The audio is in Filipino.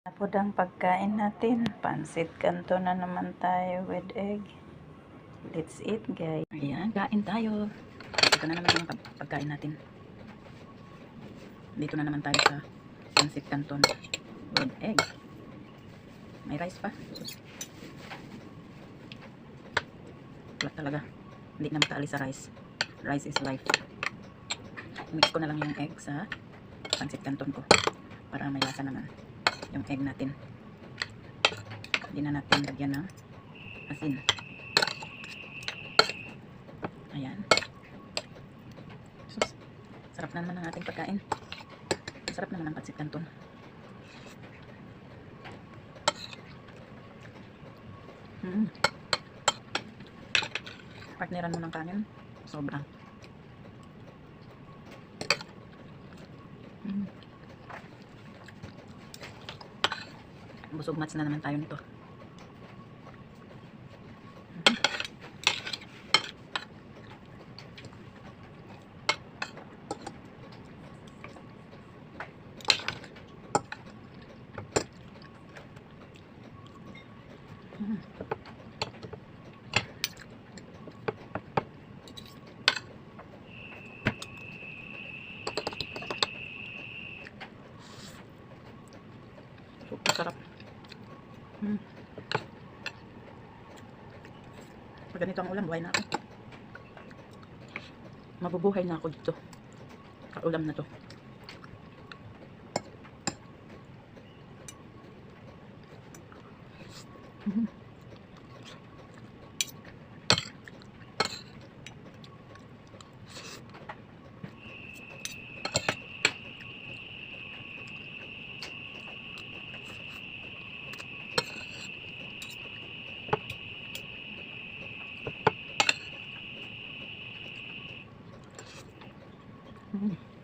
Tapos ang pagkain natin, pansit canton na naman tayo with egg. Let's eat, guys. Ayan, kain tayo. Ito na naman yung pagkain natin. Dito na naman tayo sa pansit canton with egg. May rice pa. Wala talaga. Hindi na makaalis sa rice. Rice is life. Mix ko na lang yung egg sa pansit canton ko para may lasa naman yung egg natin. Hindi na natin lagyan ng asin. Ayan. Sus, sarap na naman ang ating pagkain. Sarap naman ang pansit canton. Partneran mo ng kanin. Sobra. Busog mats na naman tayo nito. Super sarap. Pag ganito ang ulam, buhay na ako. Mabubuhay na ako dito. Kaulam na to. Mm.